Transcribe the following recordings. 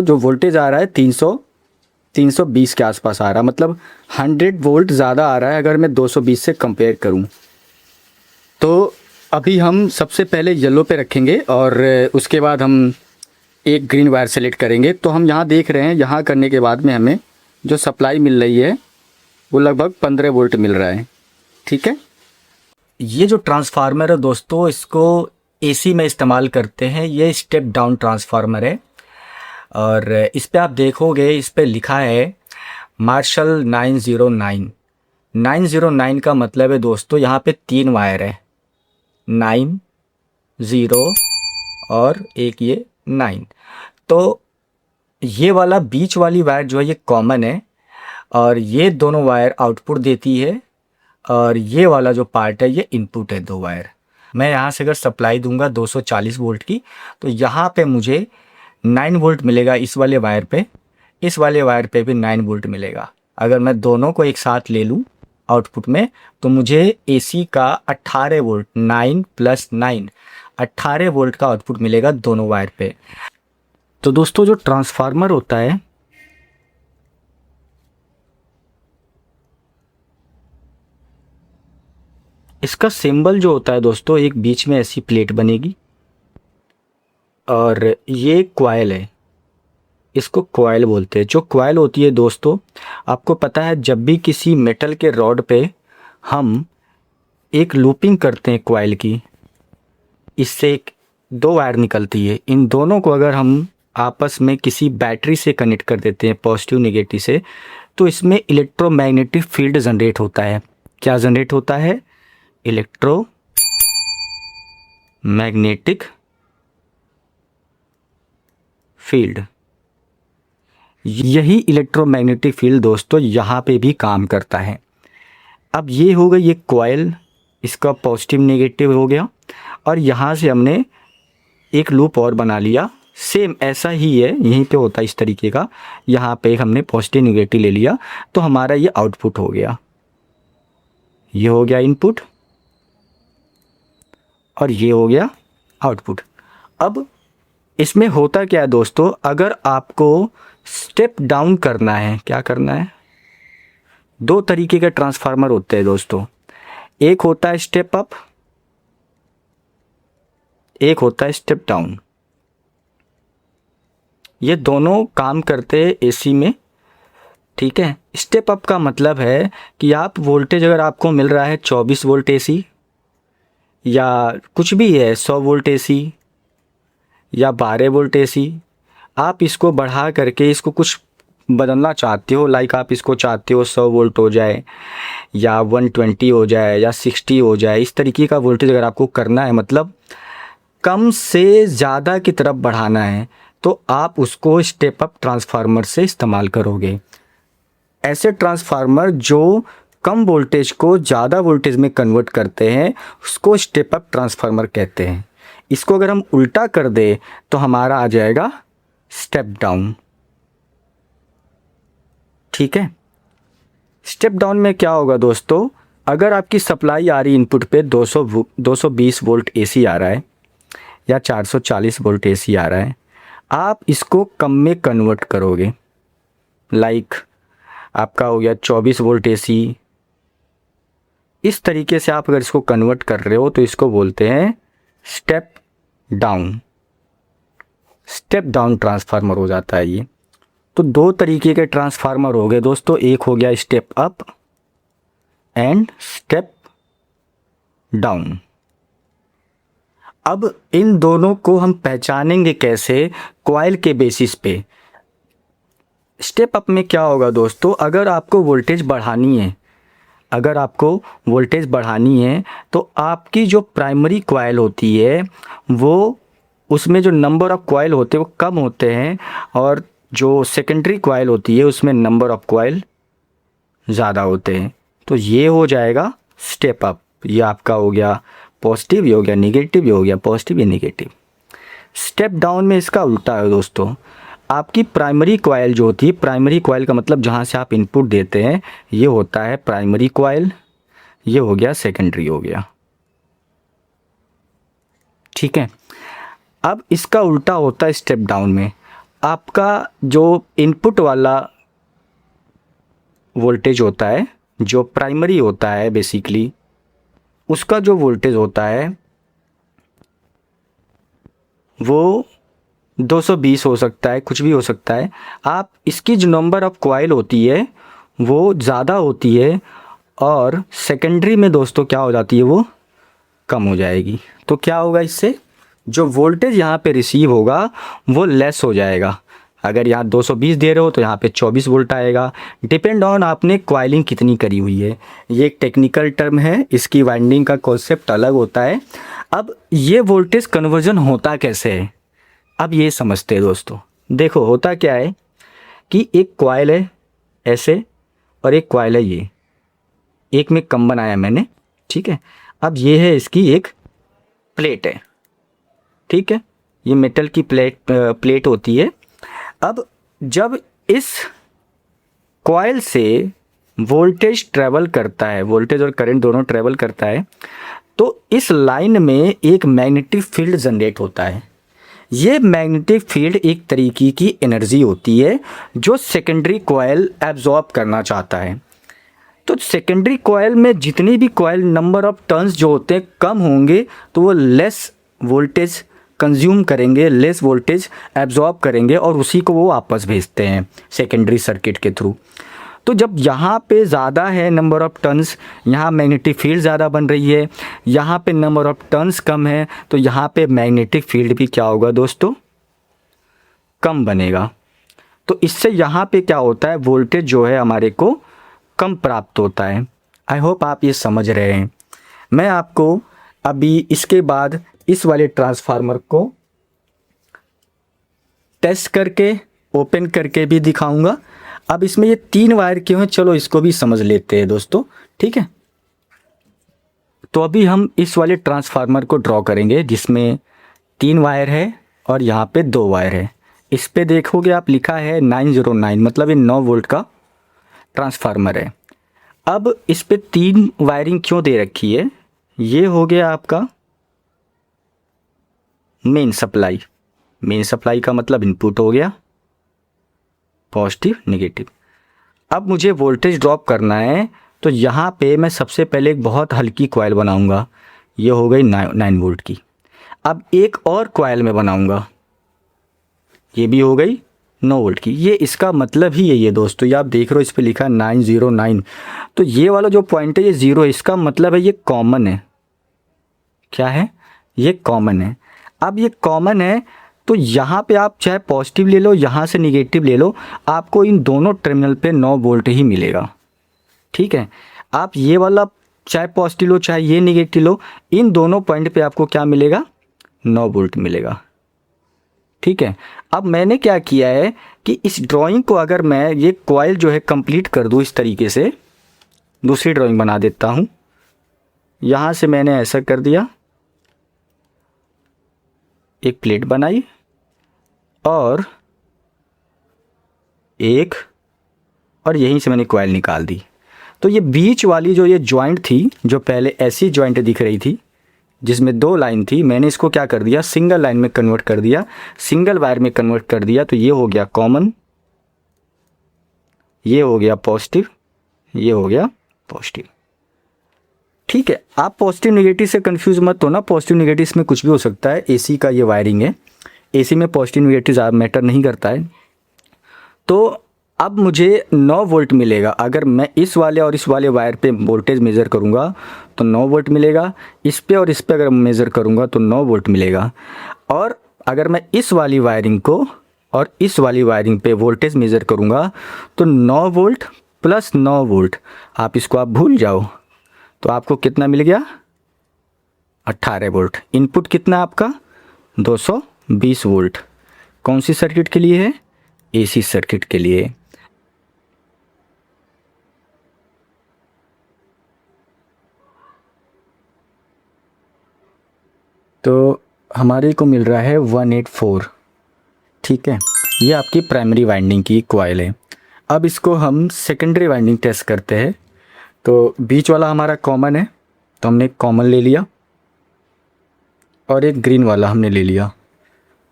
जो वोल्टेज आ रहा है 320 के आसपास आ रहा है, मतलब 100 वोल्ट ज़्यादा आ रहा है अगर मैं 220 से कंपेयर करूं। तो अभी हम सबसे पहले येलो पे रखेंगे और उसके बाद हम एक ग्रीन वायर सेलेक्ट करेंगे। तो हम यहाँ देख रहे हैं, यहाँ करने के बाद में हमें जो सप्लाई मिल रही है वो लगभग 15 वोल्ट मिल रहा है। ठीक है, ये जो ट्रांसफार्मर है दोस्तों, इसको एसी में इस्तेमाल करते हैं। ये स्टेप डाउन ट्रांसफार्मर है और इस पे आप देखोगे, इस पे लिखा है मार्शल 909। 909 का मतलब है दोस्तों, यहाँ पे 3 वायर है, 9, 0 और एक ये 9। तो ये वाला बीच वाली वायर जो है ये कॉमन है और ये दोनों वायर आउटपुट देती है और ये वाला जो पार्ट है ये इनपुट है, 2 वायर। मैं यहाँ से अगर सप्लाई दूंगा 240 वोल्ट की, तो यहाँ पे मुझे 9 वोल्ट मिलेगा इस वाले वायर पे, इस वाले वायर पे भी 9 वोल्ट मिलेगा। अगर मैं दोनों को एक साथ ले लूँ आउटपुट में, तो मुझे एसी का 18 वोल्ट, 9 + 9 18 वोल्ट का आउटपुट मिलेगा दोनों वायर पे। तो दोस्तों जो ट्रांसफार्मर होता है, इसका सिंबल जो होता है दोस्तों, एक बीच में ऐसी प्लेट बनेगी और ये कॉइल है, इसको कॉइल बोलते हैं। जो कॉइल होती है दोस्तों, आपको पता है जब भी किसी मेटल के रॉड पे हम एक लूपिंग करते हैं कॉइल की, इससे एक 2 वायर निकलती है। इन दोनों को अगर हम आपस में किसी बैटरी से कनेक्ट कर देते हैं, पॉजिटिव नेगेटिव से, तो इसमें इलेक्ट्रोमैग्नेटिक फील्ड जनरेट होता है। क्या जनरेट होता है? Electromagnetic field. यही इलेक्ट्रोमैग्नेटिक फील्ड दोस्तों यहाँ पे भी काम करता है। अब ये हो गई ये कॉइल, इसका पॉजिटिव नेगेटिव हो गया और यहाँ से हमने एक लूप और बना लिया, सेम ऐसा ही है, यहीं पे होता है इस तरीके का। यहाँ पे हमने पॉजिटिव नेगेटिव ले लिया तो हमारा ये आउटपुट हो गया, ये हो गया इनपुट और ये हो गया आउटपुट। अब इसमें होता क्या है दोस्तों, अगर आपको स्टेप डाउन करना है, क्या करना है? 2 तरीके के ट्रांसफार्मर होते हैं दोस्तों, एक होता है स्टेप अप, एक होता है स्टेप डाउन। ये दोनों काम करते हैं एसी में। ठीक है, स्टेप अप का मतलब है कि आप वोल्टेज अगर आपको मिल रहा है 24 वोल्ट एसी या कुछ भी है, 100 वोल्ट एसी या 12 वोल्ट एसी, आप इसको बढ़ा करके इसको कुछ बदलना चाहते हो, लाइक आप इसको चाहते हो 100 वोल्ट हो जाए या 120 हो जाए या 60 हो जाए, इस तरीके का वोल्टेज अगर आपको करना है, मतलब कम से ज़्यादा की तरफ बढ़ाना है, तो आप उसको स्टेप अप ट्रांसफार्मर से इस्तेमाल करोगे। ऐसे ट्रांसफार्मर जो कम वोल्टेज को ज़्यादा वोल्टेज में कन्वर्ट करते हैं, उसको स्टेप अप ट्रांसफार्मर कहते हैं। इसको अगर हम उल्टा कर दें तो हमारा आ जाएगा स्टेप डाउन। ठीक है, स्टेप डाउन में क्या होगा दोस्तों, अगर आपकी सप्लाई आ रही इनपुट पे 220 वोल्ट एसी आ रहा है या 440 वोल्ट एसी आ रहा है, आप इसको कम में कन्वर्ट करोगे। लाइक आपका हो गया 24 वोल्ट एसी, इस तरीके से आप अगर इसको कन्वर्ट कर रहे हो तो इसको बोलते हैं step down. Step down transformer हो जाता है ये। तो 2 तरीके के ट्रांसफार्मर हो गए दोस्तों, एक हो गया step up and step down. अब इन दोनों को हम पहचानेंगे कैसे? कॉइल के बेसिस पे। स्टेप अप में क्या होगा दोस्तों, अगर आपको वोल्टेज बढ़ानी है, अगर आपको वोल्टेज बढ़ानी है तो आपकी जो प्राइमरी कॉइल होती है वो, उसमें जो नंबर ऑफ कॉइल होते हैं वो कम होते हैं और जो सेकेंडरी कॉइल होती है उसमें नंबर ऑफ कॉइल ज़्यादा होते हैं। तो ये हो जाएगा स्टेप अप। ये आपका हो गया पॉजिटिव, ये हो गया नेगेटिव, ये हो गया पॉजिटिव, ये नेगेटिव। स्टेप डाउन में इसका उल्टा है दोस्तों, आपकी प्राइमरी कॉइल जो होती है, प्राइमरी कॉइल का मतलब जहाँ से आप इनपुट देते हैं, ये होता है प्राइमरी कॉइल, ये हो गया सेकेंडरी हो गया। ठीक है, अब इसका उल्टा होता है स्टेप डाउन में। आपका जो इनपुट वाला वोल्टेज होता है, जो प्राइमरी होता है बेसिकली, उसका जो वोल्टेज होता है वो 220 हो सकता है, कुछ भी हो सकता है। आप इसकी जो नंबर ऑफ कॉइल होती है वो ज़्यादा होती है और सेकेंडरी में दोस्तों क्या हो जाती है, वो कम हो जाएगी। तो क्या होगा, इससे जो वोल्टेज यहाँ पे रिसीव होगा वो लेस हो जाएगा। अगर यहाँ 220 दे रहे हो तो यहाँ पे 24 वोल्ट आएगा, डिपेंड ऑन आपने कॉइलिंग कितनी करी हुई है। ये एक टेक्निकल टर्म है, इसकी वाइंडिंग का कॉन्सेप्ट अलग होता है। अब ये वोल्टेज कन्वर्जन होता कैसे है, अब ये समझते हैं दोस्तों। देखो होता क्या है कि एक कॉइल है ऐसे और एक कॉइल है ये, एक में कम बनाया मैंने, ठीक है। अब ये है इसकी एक प्लेट है, ठीक है, ये मेटल की प्लेट होती है। अब जब इस कॉइल से वोल्टेज ट्रेवल करता है, वोल्टेज और करंट दोनों ट्रेवल करता है, तो इस लाइन में एक मैग्नेटिक फील्ड जनरेट होता है। ये मैग्नेटिक फील्ड एक तरीके की एनर्जी होती है जो सेकेंडरी कॉइल एब्जॉर्ब करना चाहता है। तो सेकेंडरी कॉइल में जितनी भी कॉइल नंबर ऑफ टर्न्स जो होते हैं कम होंगे तो वो लेस वोल्टेज कंज्यूम करेंगे, लेस वोल्टेज एब्जॉर्ब करेंगे और उसी को वो वापस भेजते हैं सेकेंडरी सर्किट के थ्रू। तो जब यहाँ पे ज़्यादा है नंबर ऑफ़ टर्न्स, यहाँ मैग्नेटिक फील्ड ज़्यादा बन रही है, यहाँ पे नंबर ऑफ़ टर्न्स कम है, तो यहाँ पे मैग्नेटिक फील्ड भी क्या होगा दोस्तों, कम बनेगा। तो इससे यहाँ पे क्या होता है, वोल्टेज जो है हमारे को कम प्राप्त होता है। आई होप आप ये समझ रहे हैं। मैं आपको अभी इसके बाद इस वाले ट्रांसफार्मर को टेस्ट करके ओपन करके भी दिखाऊंगा। अब इसमें ये 3 वायर क्यों हैं, चलो इसको भी समझ लेते हैं दोस्तों, ठीक है। तो अभी हम इस वाले ट्रांसफार्मर को ड्रॉ करेंगे जिसमें 3 वायर है और यहाँ पे 2 वायर है। इस पे देखोगे आप लिखा है 909, मतलब ये 9 वोल्ट का ट्रांसफार्मर है। अब इस पे 3 वायरिंग क्यों दे रखी है, ये हो गया आपका मेन सप्लाई। मेन सप्लाई का मतलब इनपुट हो गया, पॉजिटिव नेगेटिव। अब मुझे वोल्टेज ड्रॉप करना है तो यहाँ पे मैं सबसे पहले एक बहुत हल्की कॉइल बनाऊंगा, ये हो गई 9 वोल्ट की। अब एक और कॉइल में बनाऊंगा, ये भी हो गई 9 वोल्ट की। ये इसका मतलब ही यही है दोस्तों, ये आप देख रहे हो इस पे लिखा है 909, तो ये वाला जो पॉइंट है ये 0 है, इसका मतलब है ये कॉमन है। क्या है, ये कॉमन है। अब ये कॉमन है तो यहाँ पे आप चाहे पॉजिटिव ले लो, यहाँ से निगेटिव ले लो, आपको इन दोनों टर्मिनल पे 9 वोल्ट ही मिलेगा, ठीक है। आप ये वाला चाहे पॉजिटिव लो चाहे ये निगेटिव लो, इन दोनों पॉइंट पे आपको क्या मिलेगा, 9 वोल्ट मिलेगा, ठीक है। अब मैंने क्या किया है कि इस ड्राइंग को अगर मैं ये कॉइल जो है कंप्लीट कर दूँ इस तरीके से, दूसरी ड्राइंग बना देता हूँ। यहाँ से मैंने ऐसा कर दिया, एक प्लेट बनाई और एक, और यहीं से मैंने कॉइल निकाल दी। तो ये बीच वाली जो ये जॉइंट थी, जो पहले ऐसी जॉइंट दिख रही थी जिसमें 2 लाइन थी, मैंने इसको क्या कर दिया, सिंगल लाइन में कन्वर्ट कर दिया, सिंगल वायर में कन्वर्ट कर दिया। तो ये हो गया कॉमन, ये हो गया पॉजिटिव, ये हो गया पॉजिटिव, ठीक है। आप पॉजिटिव नेगेटिव से कंफ्यूज मत होना, पॉजिटिव नेगेटिव इसमें कुछ भी हो सकता है। एसी का ये वायरिंग है, एसी में पॉजिटिव नेगेटिव ज़्यादा मैटर नहीं करता है। तो अब मुझे 9 वोल्ट मिलेगा। अगर मैं इस वाले और इस वाले वायर पे वोल्टेज मेज़र करूँगा तो 9 वोल्ट मिलेगा, इस पे और इस पे अगर मेज़र करूँगा तो 9 वोल्ट मिलेगा। और अगर मैं इस वाली वायरिंग को और इस वाली वायरिंग पे वोल्टेज मेज़र करूँगा तो 9 वोल्ट प्लस 9 वोल्ट, आप इसको आप भूल जाओ, तो आपको कितना मिल गया, 18 वोल्ट। इनपुट कितना आपका, 220 वोल्ट। कौन सी सर्किट के लिए है, एसी सर्किट के लिए। तो हमारे को मिल रहा है 184, ठीक है। ये आपकी प्राइमरी वाइंडिंग की कॉइल है। अब इसको हम सेकेंडरी वाइंडिंग टेस्ट करते हैं। तो बीच वाला हमारा कॉमन है, तो हमने कॉमन ले लिया और एक ग्रीन वाला हमने ले लिया।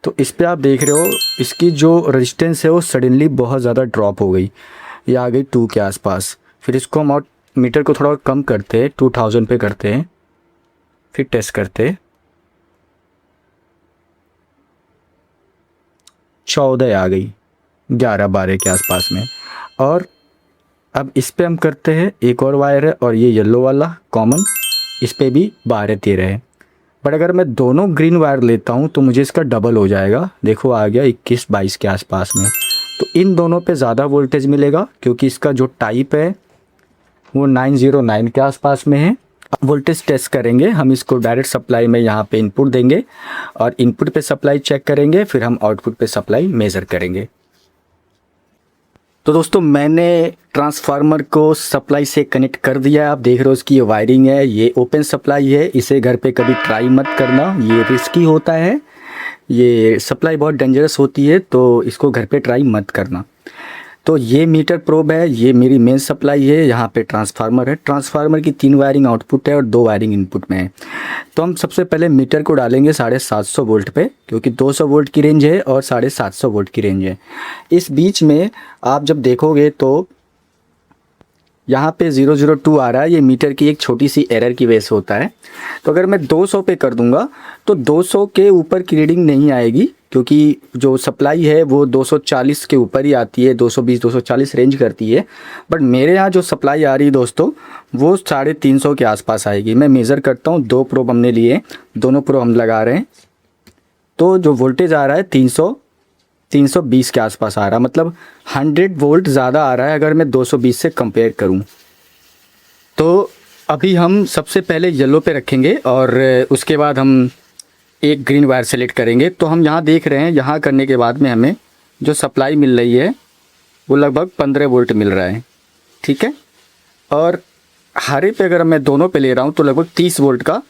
तो इस पे आप देख रहे हो इसकी जो रेजिस्टेंस है वो सडनली बहुत ज़्यादा ड्रॉप हो गई, ये आ गई 2 के आसपास। फिर इसको हम और मीटर को थोड़ा और कम करते हैं, 2000 पे करते हैं, फिर टेस्ट करते हैं, 14 आ गई, 11-12 के आसपास में। और अब इस पे हम करते हैं, एक और वायर है और ये येलो वाला कॉमन, इस पे भी 12-13 है। बट अगर मैं दोनों ग्रीन वायर लेता हूँ तो मुझे इसका डबल हो जाएगा, देखो आ गया 21-22 के आसपास में। तो इन दोनों पे ज़्यादा वोल्टेज मिलेगा क्योंकि इसका जो टाइप है वो 909 के आसपास में है। अब वोल्टेज टेस्ट करेंगे, हम इसको डायरेक्ट सप्लाई में यहाँ पे इनपुट देंगे और इनपुट पे सप्लाई चेक करेंगे, फिर हम आउटपुट पे सप्लाई मेज़र करेंगे। तो दोस्तों मैंने ट्रांसफार्मर को सप्लाई से कनेक्ट कर दिया है, आप देख रहे हो इसकी ये वायरिंग है, ये ओपन सप्लाई है, इसे घर पे कभी ट्राई मत करना, ये रिस्की होता है, ये सप्लाई बहुत डेंजरस होती है, तो इसको घर पे ट्राई मत करना। तो ये मीटर प्रोब है, ये मेरी मेन सप्लाई है, यहाँ पे ट्रांसफार्मर है, ट्रांसफार्मर की 3 वायरिंग आउटपुट है और 2 वायरिंग इनपुट में है। तो हम सबसे पहले मीटर को डालेंगे 750 वोल्ट पे, क्योंकि 200 वोल्ट की रेंज है और 750 वोल्ट की रेंज है। इस बीच में आप जब देखोगे तो यहाँ पे 002 आ रहा है, ये मीटर की एक छोटी सी एरर की वजह से होता है। तो अगर मैं 200 पे कर दूंगा तो 200 के ऊपर की रीडिंग नहीं आएगी, क्योंकि जो सप्लाई है वो 240 के ऊपर ही आती है, 220-240 रेंज करती है। बट मेरे यहाँ जो सप्लाई आ रही है दोस्तों वो 350 के आसपास आएगी। मैं मेज़र करता हूँ, 2 प्रोब हमने लिए, दोनों प्रोब हम लगा रहे हैं, तो जो वोल्टेज आ रहा है 320 के आसपास आ रहा है, मतलब 100 वोल्ट ज़्यादा आ रहा है अगर मैं 220 से कंपेयर करूं। तो अभी हम सबसे पहले येलो पे रखेंगे और उसके बाद हम एक ग्रीन वायर सेलेक्ट करेंगे। तो हम यहाँ देख रहे हैं, यहाँ करने के बाद में हमें जो सप्लाई मिल रही है वो लगभग 15 वोल्ट मिल रहा है, ठीक है। और हरे पे अगर मैं दोनों पे ले रहा हूँ तो लगभग 30 वोल्ट का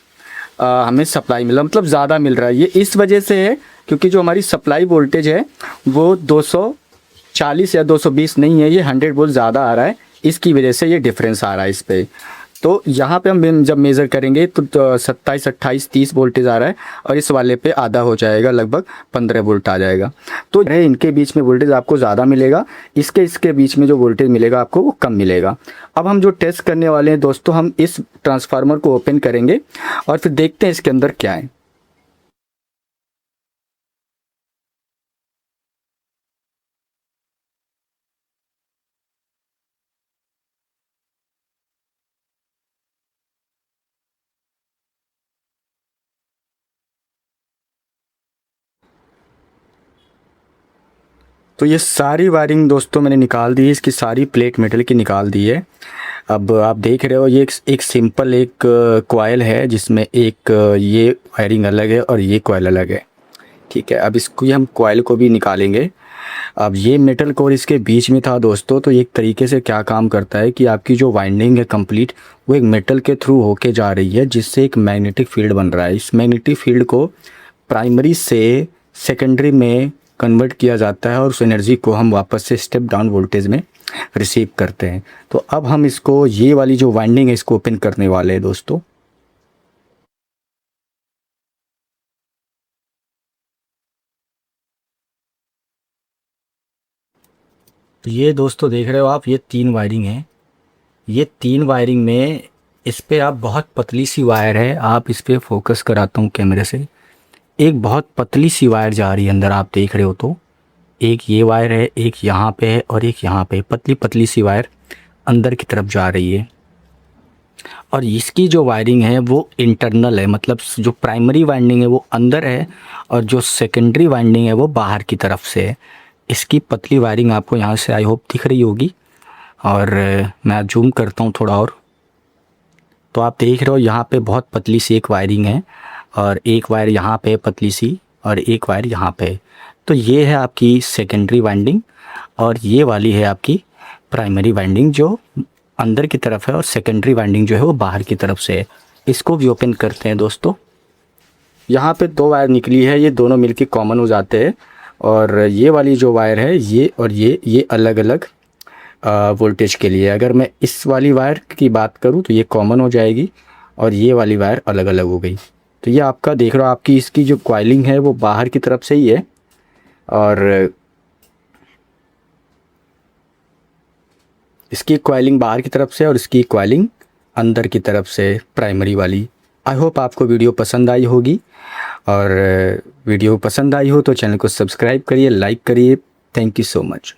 हमें सप्लाई मिला, मतलब ज़्यादा मिल रहा है। ये इस वजह से है क्योंकि जो हमारी सप्लाई वोल्टेज है वो 240 या 220 नहीं है, ये 100 वोल्ट ज़्यादा आ रहा है, इसकी वजह से ये डिफरेंस आ रहा है इस पर। तो यहाँ पे हम जब मेज़र करेंगे तो 27, 28, 30 वोल्टेज आ रहा है और इस वाले पे आधा हो जाएगा, लगभग 15 वोल्ट आ जाएगा। तो इनके बीच में वोल्टेज आपको ज़्यादा मिलेगा, इसके बीच में जो वोल्टेज मिलेगा आपको वो कम मिलेगा। अब हम जो टेस्ट करने वाले हैं दोस्तों, हम इस ट्रांसफार्मर को ओपन करेंगे और फिर देखते हैं इसके अंदर क्या है। तो ये सारी वायरिंग दोस्तों मैंने निकाल दी है, इसकी सारी प्लेट मेटल की निकाल दी है। अब आप देख रहे हो ये एक सिंपल एक कॉइल है जिसमें एक ये वायरिंग अलग है और ये कॉइल अलग है, ठीक है। अब इसको हम कॉइल को भी निकालेंगे। अब ये मेटल कोर इसके बीच में था दोस्तों, तो ये एक तरीके से क्या काम करता है कि आपकी जो वाइंडिंग है कंप्लीट वो एक मेटल के थ्रू होके जा रही है, जिससे एक मैग्नेटिक फील्ड बन रहा है। इस मैग्नेटिक फील्ड को प्राइमरी से सेकेंडरी में कन्वर्ट किया जाता है और उस एनर्जी को हम वापस से स्टेप डाउन वोल्टेज में रिसीव करते हैं। तो अब हम इसको, ये वाली जो वाइंडिंग है इसको ओपन करने वाले हैं दोस्तों। तो ये दोस्तों देख रहे हो आप, ये 3 वायरिंग है, ये 3 वायरिंग में इस पे आप बहुत पतली सी वायर है, आप इस पे फोकस कराता हूँ कैमरे से, एक बहुत पतली सी वायर जा रही है अंदर, आप देख रहे हो। तो एक ये वायर है, एक यहाँ पे है और एक यहाँ पे, पतली पतली सी वायर अंदर की तरफ जा रही है। और इसकी जो वायरिंग है वो इंटरनल है, मतलब जो प्राइमरी वाइंडिंग है वो अंदर है और जो सेकेंडरी वाइंडिंग है वो बाहर की तरफ से है। इसकी पतली वायरिंग आपको यहाँ से आई होप दिख रही होगी, और मैं जूम करता हूँ थोड़ा और। तो आप देख रहे हो यहाँ पे बहुत पतली सी एक वायरिंग है और एक वायर यहाँ पे पतली सी और एक वायर यहाँ पे। तो ये है आपकी सेकेंडरी वाइंडिंग और ये वाली है आपकी प्राइमरी वाइंडिंग जो अंदर की तरफ है, और सेकेंडरी वाइंडिंग जो है वो बाहर की तरफ से है। इसको भी ओपन करते हैं दोस्तों। यहाँ पे 2 वायर निकली है, ये दोनों मिलके कॉमन हो जाते हैं, और ये वाली जो वायर है ये और ये अलग अलग वोल्टेज के लिए। अगर मैं इस वाली वायर की बात करूँ तो ये कॉमन हो जाएगी और ये वाली वायर अलग अलग हो गई। तो ये आपका देख रहे हो, आपकी इसकी जो कॉइलिंग है वो बाहर की तरफ से ही है, और इसकी कॉइलिंग बाहर की तरफ से और इसकी कॉइलिंग अंदर की तरफ से, प्राइमरी वाली। आई होप आपको वीडियो पसंद आई होगी, और वीडियो पसंद आई हो तो चैनल को सब्सक्राइब करिए, लाइक करिए। Thank you so much.